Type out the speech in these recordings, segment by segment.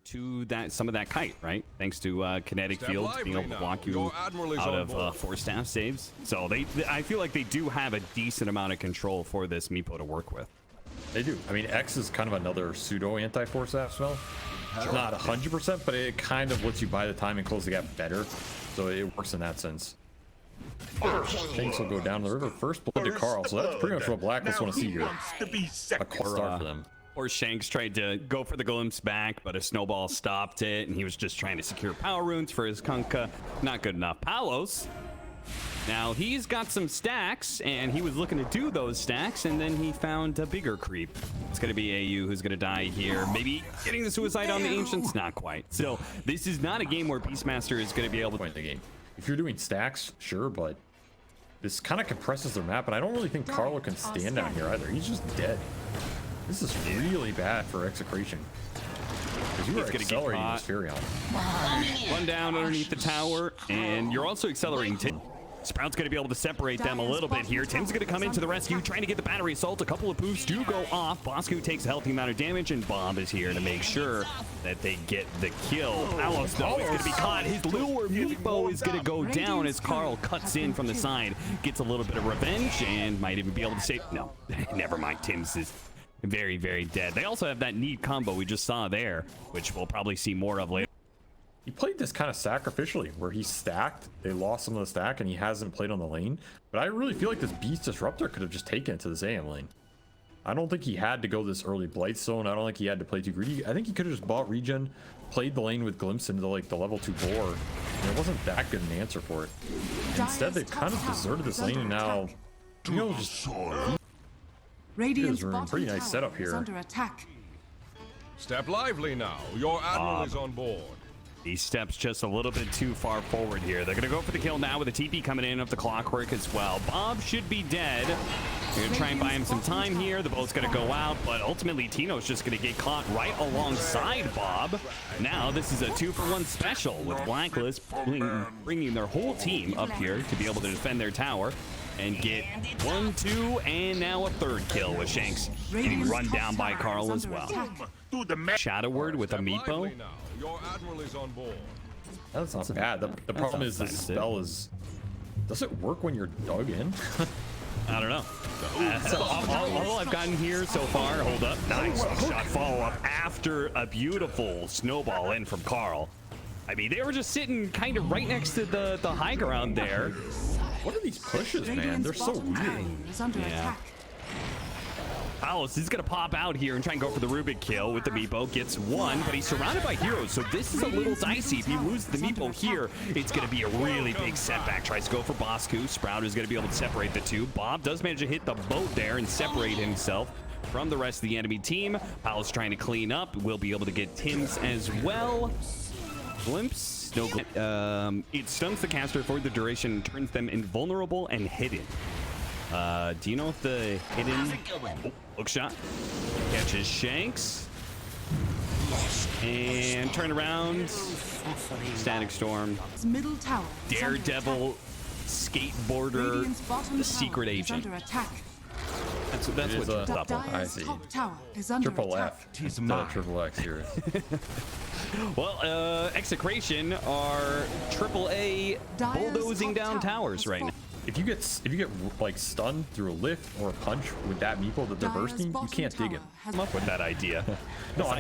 to that some of that kite, right? Thanks to kinetic fields being able to block you out of force staff saves. So I feel like they do have a decent amount of control for this Meepo to work with. They do. I mean, X is kind of another pseudo anti-force staff spell. Not 100%, but it kind of lets you buy the time and close the gap better. So it works in that sense. Shanks will go down the river. First blood to Carl. So that's pretty much what Blacklist want to see here. A cold start for them. Or Shanks tried to go for the glimpse back, but a snowball stopped it, and he was just trying to secure power runes for his Kunkka. Not good enough. Palos, now he's got some stacks, and he was looking to do those stacks, and then he found a bigger creep. It's going to be AU who's going to die here. Maybe getting the suicide on the Ancients? Not quite. So this is not a game where Beastmaster is going to be able to point the game. If you're doing stacks, sure, but this kind of compresses their map, and I don't really think Carlo can stand down here either. He's just dead. This is really bad for Execration. Because you are accelerating this Furion. Run down underneath the tower, and you're also accelerating Tim. Sprout's going to be able to separate them a little bit here. Tim's going to come into the rescue, trying to get the battery assault. A couple of poofs do go off. Bosku takes a healthy amount of damage, and Bob is here to make sure that they get the kill. Palos, though, is going to be caught. His lure Meepo is going to go down as Carl cuts in from the side. Gets a little bit of revenge, and might even be able to save... No, never mind. Tim's is very, very dead. They also have that neat combo we just saw there, which we'll probably see more of later. He played this kind of sacrificially, where he stacked, they lost some of the stack, and he hasn't played on the lane. But I really feel like this Beast Disruptor could have just taken it to this AM lane. I don't think he had to go this early Blightstone. I don't think he had to play too greedy. I think he could have just bought regen, played the lane with Glimpse into like the level 2 boar, and it wasn't that good an answer for it. Instead, they've kind of deserted this lane, and now, you know, just... Radiant's pretty nice setup here. Under attack. Step lively now. Your admiral is on board. He steps just a little bit too far forward here. They're going to go for the kill now with a TP coming in of the clockwork as well. Bob should be dead. They're going to try and buy him some time here. The boat's going to go out, but ultimately Tino's just going to get caught right alongside Bob. Now this is a 2-for-1 special with Blacklist bringing their whole team up here to be able to defend their tower and get 1, 2, and now a third kill with Shanks getting run down by Carl as well. Shadowward with a Meepo. Your admiral is on board. That's not bad. The problem is this spell is... Does it work when you're dug in? I don't know. All I've gotten here so far, hold up, nice shot follow-up after a beautiful snowball in from Carl. I mean, they were just sitting kind of right next to the high ground there. What are these pushes, man? They're so weird. Yeah. Palos is going to pop out here and try and go for the Rubik kill with the Meepo. Gets one, but he's surrounded by heroes, so this is a little dicey. If he loses the Meepo here, it's going to be a really big setback. Tries to go for Bosku. Sprout is going to be able to separate the two. Bob does manage to hit the boat there and separate himself from the rest of the enemy team. Palos trying to clean up. Will be able to get Tim's as well. Glimpse. No glimpse. It stuns the caster for the duration and turns them invulnerable and hidden. Do you know if the hidden hook shot catches Shanks and turn around? Static Storm, middle tower, Daredevil, Skateboarder, the Secret Agent. That's what a double. I see. Triple F. He's not triple X here. Well, Execration are AAA bulldozing down towers right now. If you get like stunned through a lift or a punch with that Meepo that they're bursting, you can't dig him. I'm up with that idea. No, I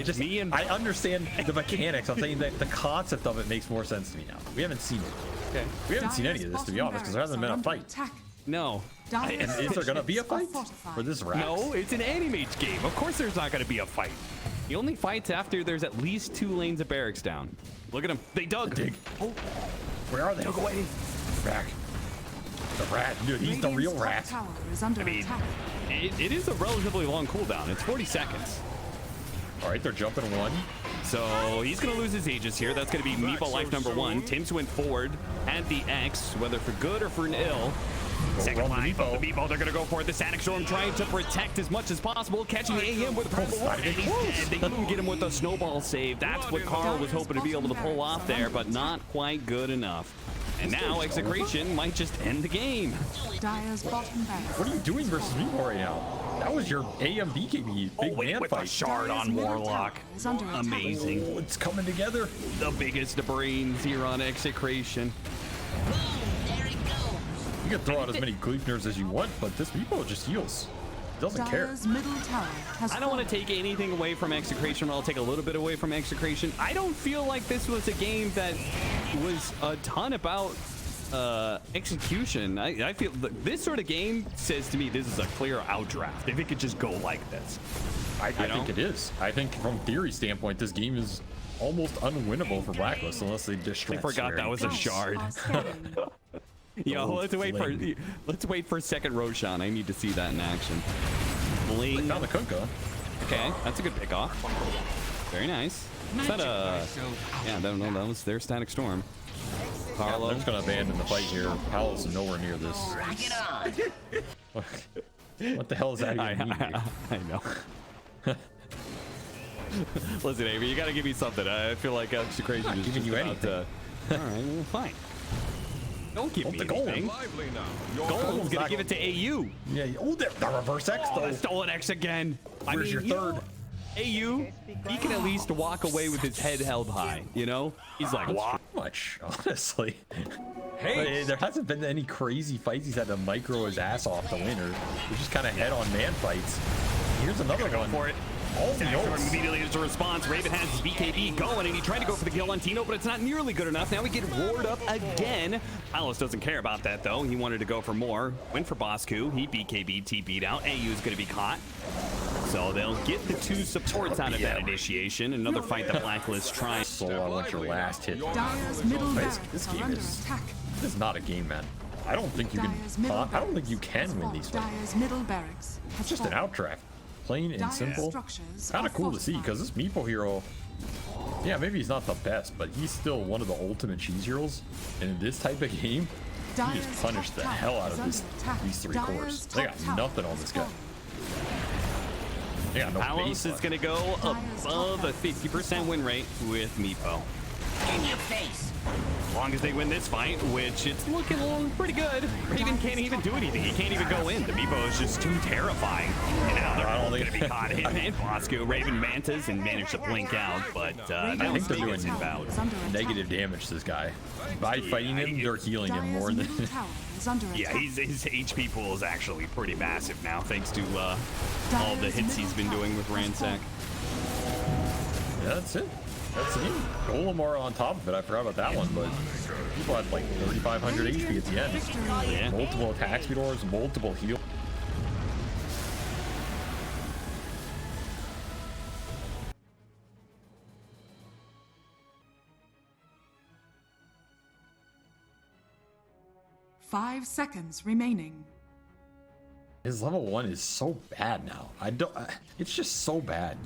understand the mechanics. I'm saying that the concept of it makes more sense to me now. We haven't seen it. Okay. We haven't seen any of this, to be honest, because there hasn't been a fight. No. And is there gonna be a fight for this Rax? No, it's an Animage game. Of course there's not gonna be a fight. He only fights after there's at least 2 lanes of barracks down. Look at him. They dug. Oh. Where are they? Dug away. Rack. The rat, dude, he's the real rat. I mean, it is a relatively long cooldown. It's 40 seconds. All right, they're jumping one. So he's going to lose his Aegis here. That's going to be Meepo life number 1. Tim's went forward at the X, whether for good or for an ill. Second life of the Meepo. They're going to go for it. The Static Storm trying to protect as much as possible. Catching AM with a purple. And he's dead. They couldn't get him with a snowball save. That's what Carl was hoping to be able to pull off there, but not quite good enough. And now Execration might just end the game. Dire's bottom barracks. What are you doing versus Meepo right now? That was your AM BKB big man with a fight. shard on Warlock. Is under attack. Amazing. Oh, it's coming together. The biggest of brains here on Execration. You can throw out as many Gleipners as you want, but this Meepo just heals. Doesn't care. Dire's middle tower has I don't want fallen. to take anything away from Execration, but I'll take a little bit away from Execration. I don't feel like this was a game that was a ton about execution. I feel this sort of game says to me this is a clear outdraft. If it could just go like this. I think it is. I think from theory standpoint, this game is almost unwinnable for Blacklist unless they destroy. I forgot that was a Dice shard. are scanning. Yo, Oh, let's wait for second Roshan. I need to see that in action. Bling. Found the Kunkka. Okay, that's a good pick off. Very nice. Is that a... Yeah, that was their Static Storm. Carlo. They're just gonna abandon the fight here. Palos is nowhere near this. What the hell is that even mean? I know. Listen, Avery, you gotta give me something. I feel like Execration is giving just you about anything. to... All right, well, fine. Don't give me the gold. anything. Lively now. Your Gold's gonna not- give it to AU. Yeah. Oh, the reverse X Oh, though. the stolen X again. Where's your you know, third? AU, he can at least walk away with his head held high, you know? He's like, wow. Much, honestly. Hey. There hasn't been any crazy fights he's had to micro his ass off to win, or it's just kind of head-on-man fights. Here's another one. for it. All the Static Storm ults. immediately as a response. Raven has his BKB going, and he tried to go for the kill on Tino, but it's not nearly good enough. Now we get roared up again. Palos doesn't care about that, though. He wanted to go for more. Went for Bosku. He BKB, TP'd out. AU is going to be caught. So they'll get the two supports out of that initiation. Another fight that Blacklist tries. Solo, I want your last hit. Dire's middle This barracks game are under is- attack. This is not a game, man. I don't think you can. Dire's middle I don't think you barracks can has win these fallen. fights. Dire's middle barracks has It's just an fallen. outdraft. Plain and Dire's simple. structures Kind are of cool to see fortified. because this Meepo hero, yeah, maybe he's not the best, but he's still one of the ultimate cheese heroes. And in this type of game, he Dire's just punished the top hell tower out is of under attack. these three Dire's cores. top They got tower nothing on has this guy. fallen. They got no Palos base is left. going to go Dire's above top a 50% win rate with Meepo. In your face. As long as they win this fight, which it's looking pretty good. Raven can't even do anything. He can't even go in. The Meepo is just too terrifying. And now they're all going to be caught. Him and Bosco. Raven mantas and managed to blink out, but I that was think they're big doing as about. Is under attack. negative damage to this guy. By fighting him, they're healing him more Dire's than. middle tower is under Yeah, attack. his HP pool is actually pretty massive now, thanks to all the Dire's hits he's been middle doing with tower has Ransack. fallen. Yeah, that's it. That's it. Golem are on top of it. I forgot about that one, but people had like 3,500 HP at the end. Yeah. Multiple attack speed ores, multiple heal. Five seconds remaining. His level 1 is so bad now. It's just so bad.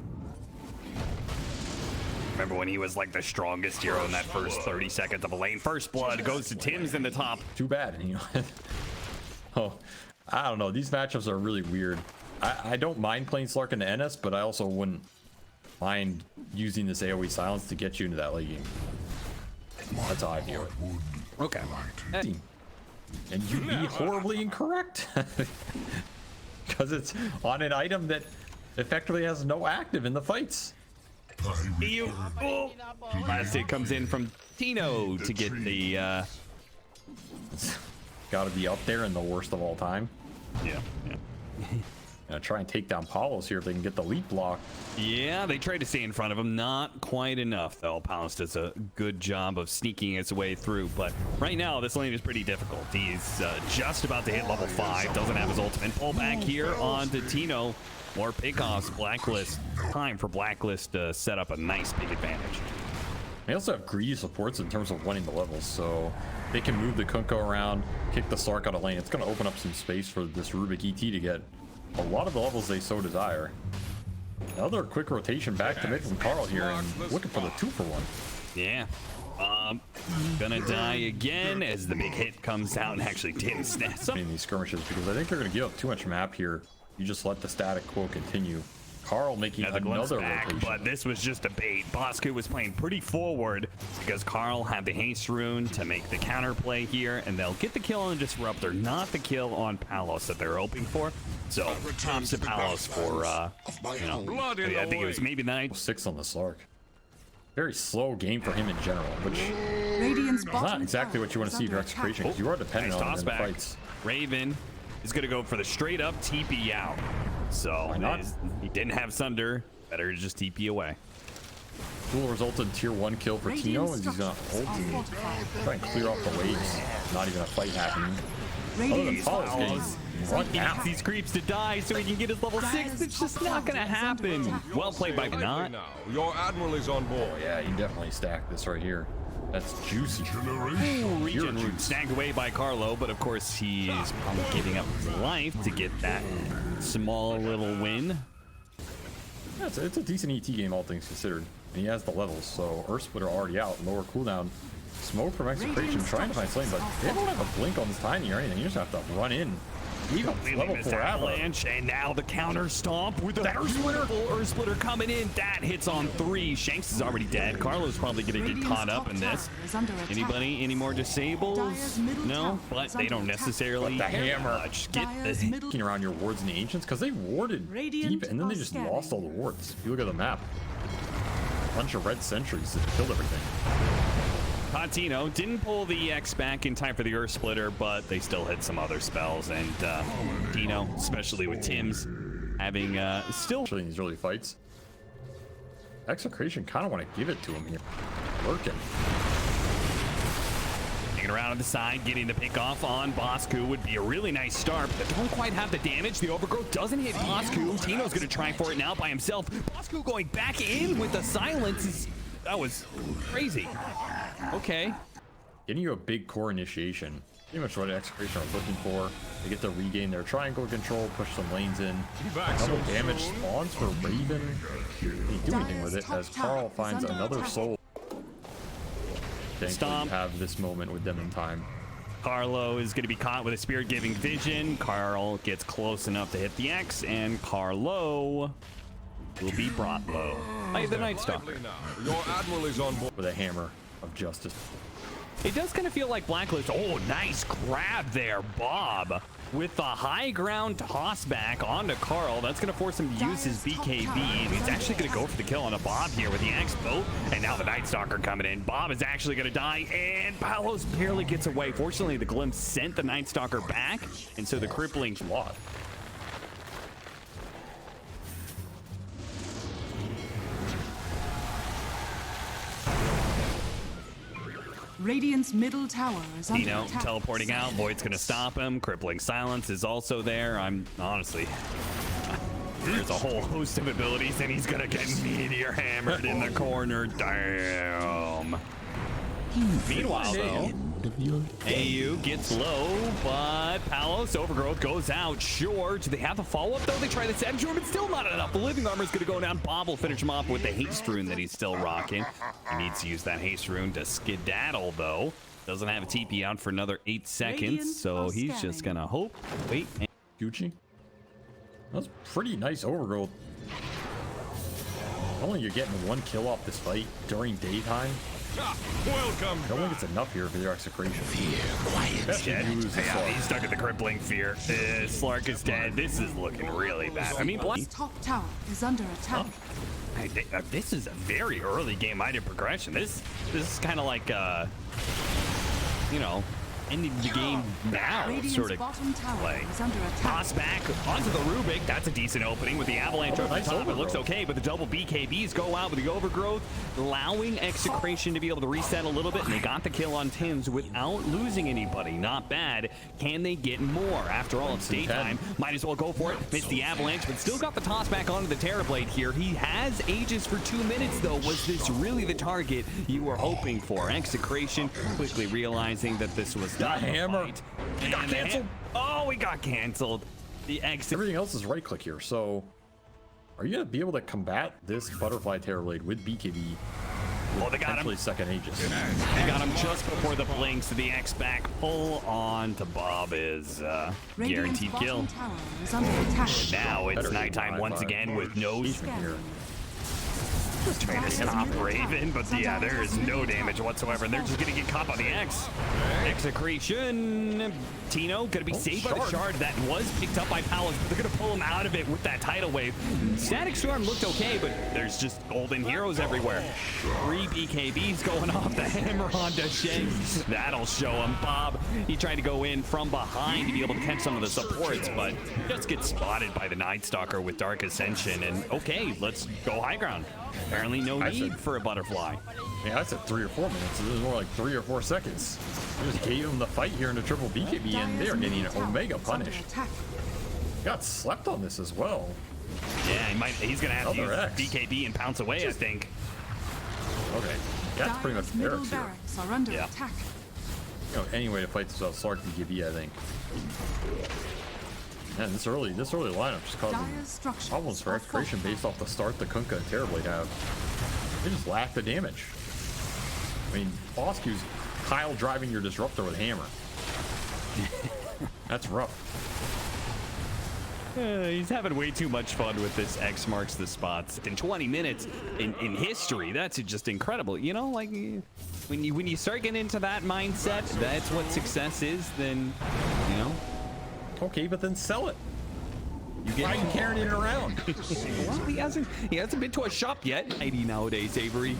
Remember when he was like the strongest hero in that first 30 seconds of a lane? First blood goes to Tim's in the top. Too bad, you know. Oh, I don't know. These matchups are really weird. I don't mind playing Slark into NS, but I also wouldn't mind using this AoE silence to get you into that late game. That's how I view it. Okay. And you'd be horribly incorrect. Because it's on an item that effectively has no active in the fights. EU. Oh. Last hit comes in from Tino to get the It's gotta be up there in the worst of all time. yeah. Try and take down Palos here if they can get the leap block. Yeah, they tried to stay in front of him. Not quite enough, though. Palos does a good job of sneaking its way through. But right now, this lane is pretty difficult. He's just about to hit level 5. Doesn't have his ultimate. Pull back here onto Tino. More pickoffs. Blacklist. Time for Blacklist to set up a nice big advantage. They also have greedy supports in terms of winning the levels, so they can move the Kunkka around, kick the Slark out of lane. It's going to open up some space for this Rubik ET to get a lot of the levels they so desire. Another quick rotation back to mid from Carl here and looking for the 2-for-1. Yeah. Gonna die again as the big hit comes out and actually didn't snap. In these skirmishes because I think they're going to give up too much map here. You just let the static quote continue. Carl making Now the glimpse another back, rotation. but this was just a bait. Bosku was playing pretty forward because Carl had the haste rune to make the counterplay here, and they'll get the kill on the Disruptor, not the kill on Palos that they're hoping for. So props to Palos for, you know, Blood in I the think it was way. maybe the night. 6 on the Slark. Very slow game for him in general, which is Radiant's bottom not exactly tower what you want is to see for under attack. Execration, because you are dependent Nice on him toss in the back. fights. Raven is going to go for the straight up TP out. So Why not? he didn't have Sunder. Better to just TP away. Will result in tier 1 kill for Tino, Radiant as he's gonna structures ult are and fortified. try and clear off the waves. Not even a fight happening. Other than Radiant's Paul's bottom getting tower is run under down. attack. These creeps to die so he can get his level 6. It's just not going to happen. Well played by Lively Gnat. now. Your admiral is on board. Oh yeah, you definitely stacked this right here. That's juicy. Regen root snagged away by Carlo, but of course he's probably giving up his life to get that small little win. Yeah, it's a decent ET game, all things considered. And he has the levels, so Earth Splitter already out, lower cooldown. Smoke from Execration, trying to find Slane, but they don't have a blink on this Tiny or anything. You just have to run in. Even Completely level missed 4 Avalanche. Avalanche, and now the counter stomp with the That Earth Splitter. beautiful Earth Splitter coming in. That hits on 3. Shanks is already dead. Carlo's probably going to get Radiant's caught up top in this. tower is under attack. Anybody? Any more disables? Dire's middle No, tower but is they under don't attack. necessarily But the care hammer. much. Get Dire's the middle Looking around your wards and the ancients, because they warded Radiant deep and then they are just scanning. lost all the wards. If you look at the map, bunch of red sentries that killed everything. Contino didn't pull the X back in time for the Earth Splitter, but they still hit some other spells. And Dino, especially with Tim's, having still Especially in these early fights. Execration kind of want to give it to him here. Lurking. hanging around on the side, getting the pick off on Bosku would be a really nice start, but they don't quite have the damage. The overgrowth doesn't hit Bosku. Tino's going to try for it now by himself. Bosku going back in with the silence. That was crazy. Okay. Getting you a big core initiation. Pretty much what Execration are looking for. They get to regain their triangle control, push some lanes in. Double damage spawns for Raven. Can't do anything with it as Carl finds another soul. Thankfully, Stomp. you have this moment with them in time. Carlo is going to be caught with a spirit-giving vision. Carl gets close enough to hit the X, and Carlo will be brought low by the Night Stalker. Lively now. Your admiral is on board. With a hammer of justice. It does kind of feel like Blacklist. Oh, nice grab there, Bob. With the high ground toss back onto Carl, that's going to force him to use his BKB. And he's actually going to go for the kill on a Bob here with the Axe boat. And now the Night Stalker coming in. Bob is actually going to die, and Palos barely gets away. Fortunately, the glimpse sent the Night Stalker back, and so the crippling Lot. Radiant's middle tower is under Dino attack. teleporting out. Void's going to stop him. Crippling Silence is also there. I'm honestly... There's a whole host of abilities, and he's going to get meteor hammered in the corner. Damn. Meanwhile, though, AU gets low, but Palos Overgrowth goes out. Sure. Do they have the follow-up, though? They try the Savage Room. It's still not enough. The Living Armor is going to go down. Bob will finish him off with the Haste Rune that he's still rocking. He needs to use that Haste Rune to skedaddle, though. Doesn't have a TP out for another 8 seconds, so he's just going to hope. Wait. And Gucci. That's pretty nice overgrowth. Only you're getting one kill off this fight during daytime. Ah, welcome I don't think back. it's enough here for their Execration. dead. Use the Yeah, Slark. he's stuck at the Crippling Fear. Slark is dead. This is looking really bad. I mean, Radiant's top tower is under attack. This is a very early game minded progression. This is kind of like you know, ending the game now Radiant's sort of bottom tower play. is under attack. Toss back onto the Rubik. That's a decent opening with the Avalanche over nice the top. It looks overgrowth. okay, but the double BKBs go out with the Overgrowth, allowing Execration to be able to reset a little bit, and they got the kill on Tim's without losing anybody. Not bad. Can they get more? After all, it's daytime. Might as well go for it. Missed the Avalanche, but still got the toss back onto the Terrorblade here. He has Aegis for 2 minutes, though. Was this really the target you were hoping for? Execration quickly realizing that this was not the hammer. fight. He got And the canceled. Oh, we got canceled. The exit. Everything else is right click here, so are you gonna be able to combat this butterfly Terrorblade with BKB Oh, they got him. potentially second Aegis. They got him just before the blink, so the X back pull on to Bob is Radiant's guaranteed bottom kill. tower is under attack. Now it's Better nighttime get once Wi-Fi. again with no Engagement here. trying to stop Raven, but yeah, there is no damage whatsoever. They're just gonna get caught by the X. Execration. Tino gonna be saved by the shard that was picked up by Palace, but they're gonna pull him out of it with that tidal wave. Static Storm looked okay, but there's just golden heroes everywhere. 3 BKBs going off the hammer onto Shanks. That'll show him. Bob, he tried to go in from behind to be able to catch some of the supports, but just gets spotted by the Night Stalker with Dark Ascension. And okay, let's go high ground. Apparently no need for a butterfly. Yeah, I said 3 or 4 minutes. It was more like 3 or 4 seconds. I just gave him the fight here in the triple BKB, and they are getting an Omega punish. Got slept on this as well. Yeah, he's gonna have to use Another X. BKB and pounce away, I think. Okay, that's pretty much Dire's middle barracks here. barracks are under Yeah. attack. You know, any way to fight this without Slark BKB, I think. Man, this early lineup just causing Dire's structures problems for are Execration fortified. based off the start the Kunkka and Terrorblade have. They just lack the damage. I mean, boss queue's pile driving your disruptor with hammer. That's rough. He's having way too much fun with this X marks the spots. In 20 minutes in history, that's just incredible. You know, like when you start getting into that mindset, that's what success is, then, you know. Okay, but then sell it. You Why are you carrying it around? Well, he hasn't been to a shop yet. 80 nowadays, Avery.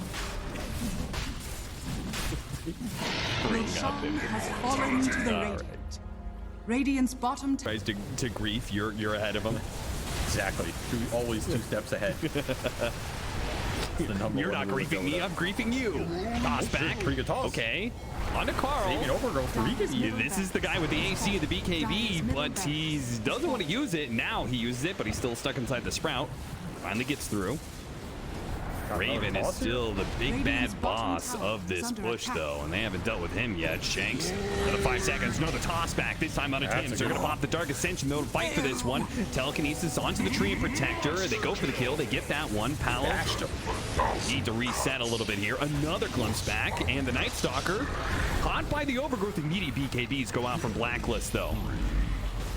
Roshan has fallen to the Radiant. Radiant's bottom tower. Tries to grief, you're ahead of him. Exactly. Always 2 steps ahead. You're not griefing me, I'm griefing you. Toss back. Pretty good toss. Okay. On to Carl. Saving overgrowth for BKB. This is the guy with the AC and the BKB, but he doesn't want to use it. Now he uses it, but he's still stuck inside the Sprout. Finally gets through. Raven is still the big bad boss of this push, though, and they haven't dealt with him yet. Shanks, another 5 seconds, another toss back, this time out of 10. So they're going to pop the Dark Ascension, though, to fight for this one. Telekinesis onto the tree and Protector. They go for the kill. They get that one. Powell need to reset a little bit here. Another glimpse back, and the Night Stalker caught by the overgrowth. Immediate BKBs go out from Blacklist, though.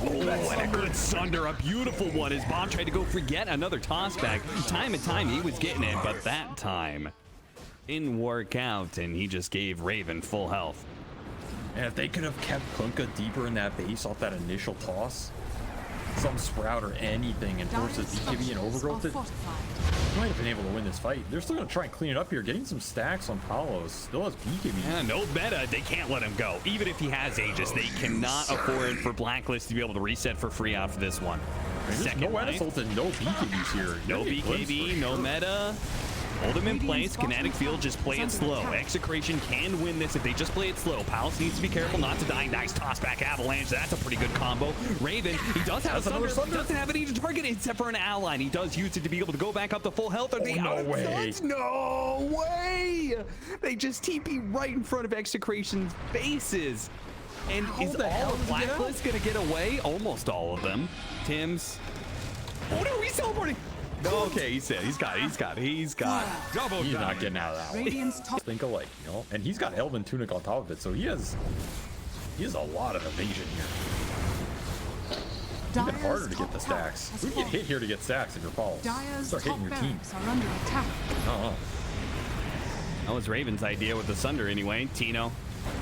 Oh, and a good Sunder, a beautiful one as Bob tried to go for yet another toss back. Time and time he was getting it, but that time didn't work out, and he just gave Raven full health. And if they could have kept Kunkka deeper in that base off that initial toss, some Sprout or anything, and forces BKB and overgrowth, it might have been able to win this fight. They're still going to try and clean it up here. Getting some stacks on Palos. Still has BKB. Yeah, no meta. They can't let him go. Even if he has Aegis, they cannot afford for Blacklist to be able to reset for free after this one. There's no Edisult and no BKBs here. No BKB, no meta. Hold him in place. Kinetic Field, just play it slow. Execration can win this if they just play it slow. Palace needs to be careful not to die. Nice toss back Avalanche. That's a pretty good combo. Raven, he does have a Sunder. He doesn't have any to target except for an ally. And he does use it to be able to go back up to full health. Are they no way. No way. They just TP right in front of Execration's faces. And is all of Blacklist going to get away? Almost all of them. Tim's. Oh no, he's teleporting. Okay, he said he's got double. He's not getting out of that one. Radiant's top Think alike, you know? And he's got Elven Tunic on top of it, so he has a lot of evasion here. Even harder to get the stacks. We get hit here to get stacks if you're false. Dire's Start top hitting your team. barracks are under attack. That was Raven's idea with the Sunder anyway. Tino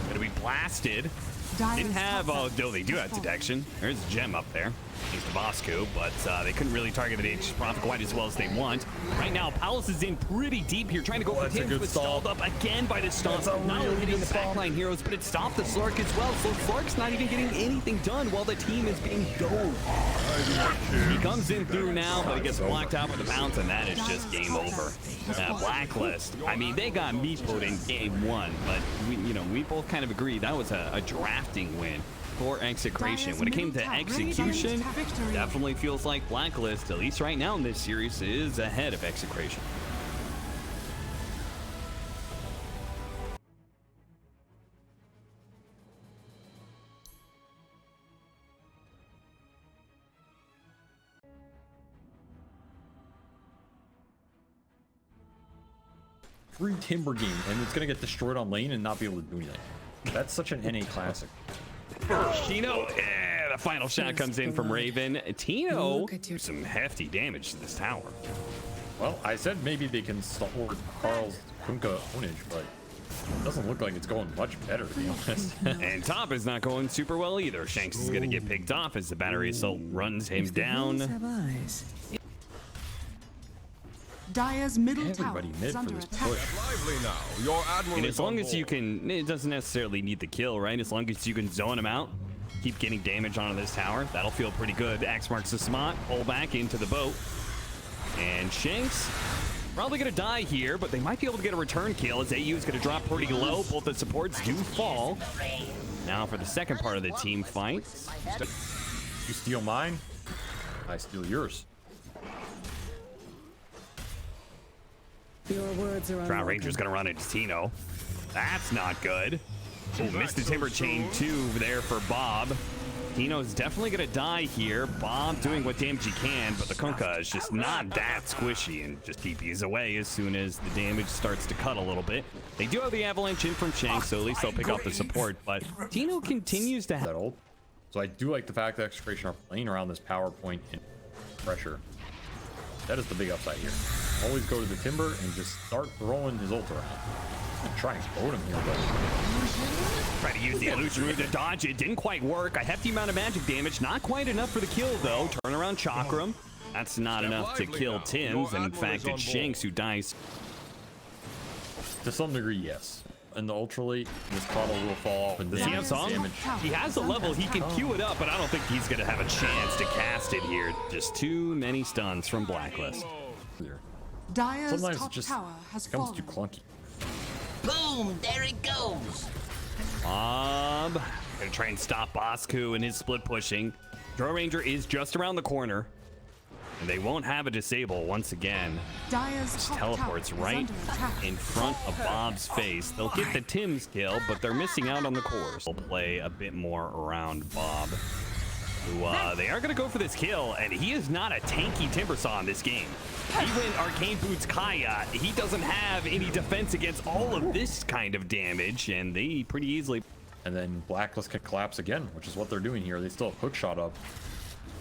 gonna be blasted. Didn't have, oh, they do have detection. There's a gem up there. He's the boss coup, but they couldn't really target the Aegis Prophet quite as well as they want. Right now, Palace is in pretty deep here, trying to go for Tim, but stalled up again by the stomp. Not only hitting the backline heroes, but it stopped the Slark as well. So Slark's not even getting anything done while the team is being dove. He comes in through now, but he gets blocked out with the bounce, and that is just game over. Blacklist, I mean, they got Meepo in game 1, but we both kind of agree that was a drafting win for Execration. When it came to execution, definitely feels like Blacklist, at least right now in this series, is ahead of Execration. free Timber game, and it's gonna get destroyed on lane and not be able to do anything. That's such an NA classic. Tino, the final shot comes in from Raven. Tino, some hefty damage to this tower. Well, I said maybe they can support Carl's Kunkka ownage, but it doesn't look like it's going much better, to be honest. And top is not going super well either. Shanks is going to get picked off as the battery assault runs him down. Dire's middle tower Everybody mid is for under this attack. push. Lively now. Your admiral And is as long on as you board. can, it doesn't necessarily need the kill, right? As long as you can zone him out, keep getting damage onto this tower, that'll feel pretty good. Axe marks the spot, pull back into the boat. And Shanks probably going to die here, but they might be able to get a return kill as AU is going to drop pretty low. Both the supports do fall. Now for the second part of the team fight. You steal mine, I steal yours. Your words are Drow Ranger's going to run into Tino. That's not good. Oh, missed the timber chain too there for Bob. Tino's definitely going to die here. Bob doing what damage he can, but the Kunkka is just not that squishy and just TPs away as soon as the damage starts to cut a little bit. They do have the avalanche in from Shanks, so at least they'll pick up the support, but Tino continues to have That old. So I do like the fact that Execration are playing around this power point in pressure. That is the big upside here. Always go to the timber and just start throwing his ult around. I'm trying to goad him here, but Try to use the illusion room to dodge it. Didn't quite work. A hefty amount of magic damage. Not quite enough for the kill, though. Turn around Chakram. That's not enough to kill Tim's. And in fact, it's Shanks who dies. to some degree, yes. And the ultralight, this bottle will fall off. And Does he have song? He has a level. He can queue it up, but I don't think he's going to have a chance to cast it here. Just too many stuns from Blacklist. Dire's Sometimes it top just tower has becomes fallen. too clunky. Boom! There it goes. Bob gonna try and stop Bosku and his split pushing. Drow Ranger is just around the corner, and they won't have a disable once again. Dire's Just top teleports tower is right under attack. in front of Bob's face. They'll get the Tim's kill, but they're missing out on the cores. They'll play a bit more around Bob, who they are gonna go for this kill, and he is not a tanky Timbersaw in this game. Even Arcane Boots Kaya, he doesn't have any defense against all of this kind of damage, and they pretty easily. And then Blacklist can collapse again, which is what they're doing here. They still have hook shot up.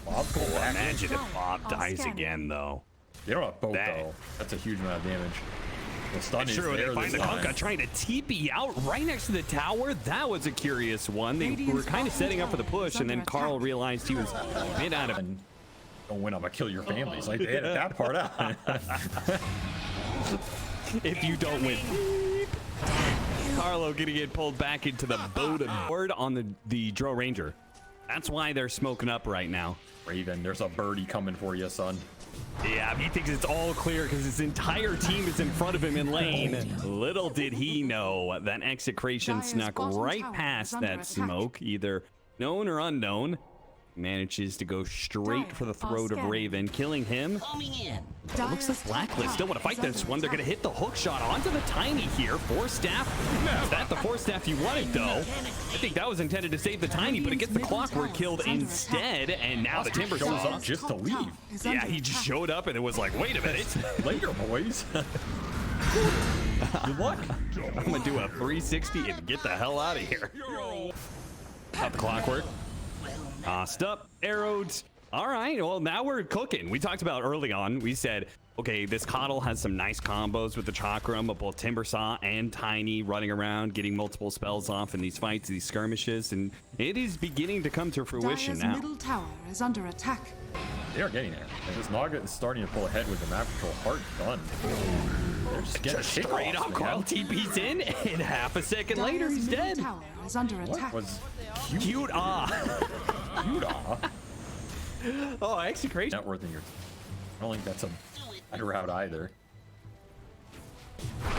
Bob go back. Imagine if Bob dies again, though. They don't have both That- though. That's a huge amount of damage. The stun is Sure, they there find this the time. Kunkka trying to TP out right next to the tower. That was a curious one. They were kind of setting up for the push, and then Carl realized he was a bit out of. And don't win, I'm gonna kill your families. Like they edit that part out. If you don't win. Carlo gonna get pulled back into the boat of board on the Drow Ranger. That's why they're smoking up right now. Raven, there's a birdie coming for you, son. Yeah, he thinks it's all clear because his entire team is in front of him in lane. Little did he know that Execration Dire's snuck bottom right tower past is under that attack. smoke, either known or unknown. Manages to go straight Dire for the are throat of scanning. Raven, killing him. Coming in. Looks like Blacklist still want to fight this one. They're going to hit the hook shot onto the Tiny here. Force staff. Is that the force staff you wanted, though? I think that was intended to save the Tiny, but it gets the Clockwork killed instead, and now the Timber Shows Saw. up just to leave. Yeah, he just showed up and it was like, wait a minute. Later, boys. Good luck. I'm going to do a 360 and get the hell out of here. Up the Clockwork. Tossed up, arrowed. All right, well, now we're cooking. We talked about early on, we said, okay, this Coddle has some nice combos with the Chakram of both Timbersaw and Tiny running around, getting multiple spells off in these fights, these skirmishes, and it is beginning to come to fruition Dire's now. middle tower is under attack. They are getting there. And this Naga is starting to pull ahead with the map control. Heart done. They're just getting Just straight up, man. Carl TP's in, and half a second later, Dire's he's middle dead. tower is under What attack. was Cute, Utah? Oh, Execration. Net worth in your. I don't think that's a bad route either.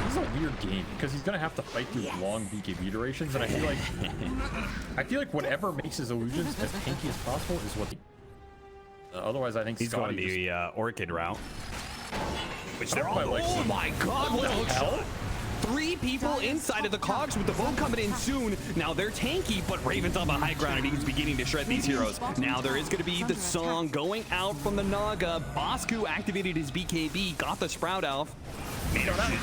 This is a weird game because he's gonna have to fight through long BKB durations, and I feel like whatever makes his illusions as tanky as possible is what. Otherwise, I think He's going Scotty the Orchid route. Which I they're don't all. quite like Oh some- my God! What a hook shot! 3 people inside of the cogs with the boat coming in soon. Now they're tanky, but Raven's on the high ground and he's beginning to shred these heroes. Now there is going to be the song going out from the Naga. Bosku activated his BKB, got the Sprout off.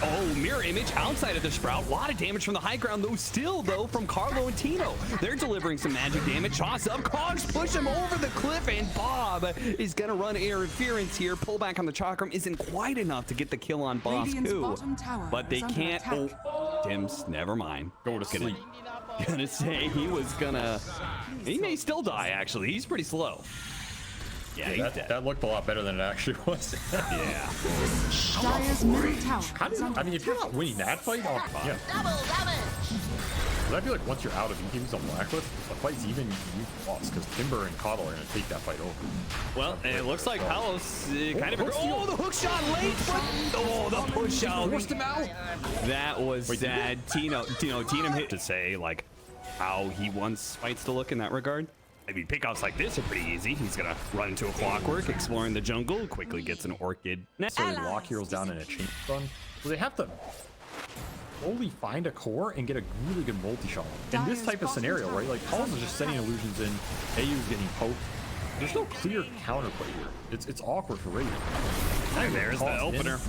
Oh, mirror image outside of the Sprout. A lot of damage from the high ground, though. Still, though, from Carlo and Tino. They're delivering some magic damage. Toss up. Cogs push him over the cliff, and Bob is going to run interference here. Pull back on the Chakram isn't quite enough to get the kill on Bosku. But they can't. Oh, Tim's, never mind. Go to sleep. Gonna say he was gonna. He may still die, actually. He's pretty slow. Yeah, he's dead. That looked a lot better than it actually was. Yeah. Dire's middle tower. I mean, if you're not winning that fight, yeah. But I feel like once you're out of EKBs on Blacklist, the fight's even, you've lost, because Timber and Coddle are going to take that fight over. Well, it looks like Palos kind of... Oh, the hook shot late! Oh, the push out. Forced him out. That was sad. Tino hit to say, like, how he wants fights to look in that regard. I mean, pickoffs like this are pretty easy. He's gonna run into a clockwork, exploring the jungle, quickly gets an orchid. So they lock heroes down in a chain stun. So they have to slowly find a core and get a really good multi-shot. In this type of scenario, right? Like, Paul's is just sending illusions in, AU's getting poked. There's no clear counterplay here. It's awkward for Raven. And there's the opener.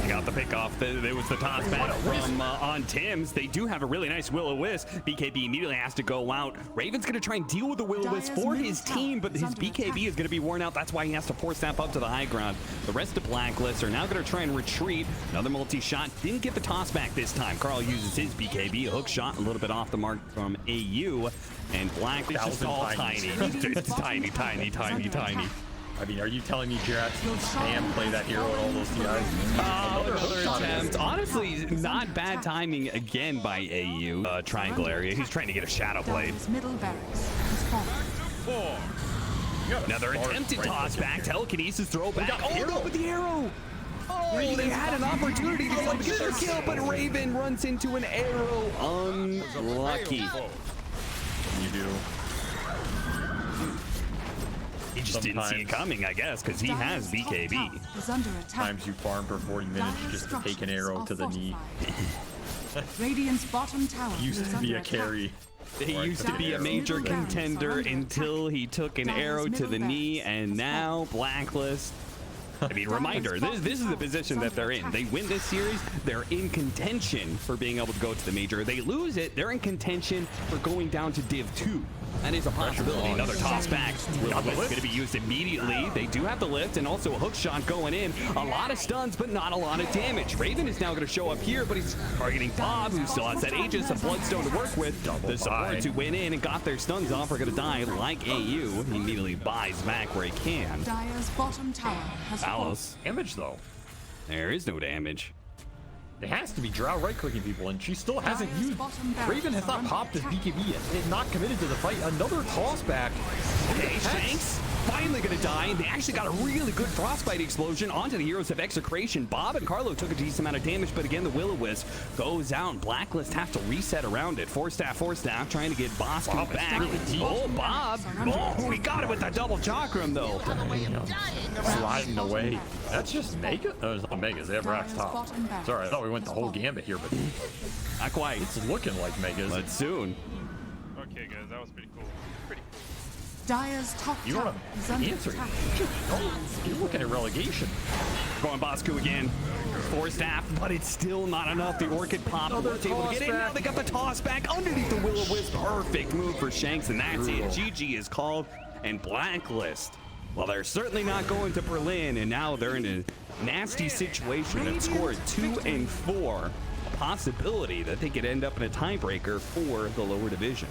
He got the pick off. There was the toss back from on Tim's. They do have a really nice Will-O-Wisp. BKB immediately has to go out. Raven's going to try and deal with the Will-O-Wisp for his team, but his BKB is going to be worn out. That's why he has to force snap up to the high ground. The rest of Blacklist are now going to try and retreat. Another multi-shot. Didn't get the toss back this time. Carl uses his BKB. A hook shot a little bit off the mark from AU. And Black is just all tiny. It's tiny, tiny, tiny, tiny. I mean, are you telling me Jarat spam play that hero at all those TIs? Another attempt. Honestly, not bad timing again by AU. Triangle area. He's trying to get a shadow blade. Another attempted toss back. Telekinesis throw back. Oh, with the arrow. Oh, they had an opportunity to get their kill, but Raven runs into an arrow. Unlucky. You do. He just didn't see it coming, I guess, because he has BKB. Times you farm for 40 minutes just to take an arrow to the knee. Radiant's bottom tower Used to be a carry. He used to be a major contender until he took an arrow to the knee, and now Blacklist. I mean, reminder, this is the position that they're in. They win this series, they're in contention for being able to go to the major. They lose it, they're in contention for going down to Div 2. That is a possibility. Another toss back. Will-O-Wisp going to be used immediately. They do have the lift and also a hook shot going in. A lot of stuns, but not a lot of damage. Raven is now going to show up here, but he's targeting Bob, who still has that Aegis of Bloodstone to work with. The supports who went in and got their stuns off are going to die like AU. He immediately buys back where he can. Dire's bottom tower has Palos. Damage, though. There is no damage. It has to be Drow right-clicking people, and she still hasn't used. Raven has not popped his BKB yet. They've not committed to the fight. Another toss back. Okay, Shanks finally gonna die. They actually got a really good frostbite explosion onto the heroes of Execration. Bob and Carlo took a decent amount of damage, but again, the Will-O-Wisp goes out. Blacklist have to reset around it. Four staff, trying to get Bosku back. Oh, Bob. Oh, we got it with that double chakram, though. Sliding away. That's just Mega? No, it's not Megas. They have Rax top. Sorry, I thought we went the whole gambit here, but not quite. It's looking like Megas. But soon. Okay, guys, that was pretty cool. Dire's top You tower want is to under answer? attack. You're looking at relegation. Going Bosku again. Four staff, but it's still not enough. The Orchid pop was able to get in. Now they got the toss back underneath the Will-O-Wisp. Perfect move for Shanks, and that's it. GG is called, and Blacklist. Well, they're certainly not going to Berlin, and now they're in a nasty situation. They've scored 2 and 4. A possibility that they could end up in a tiebreaker for the lower division.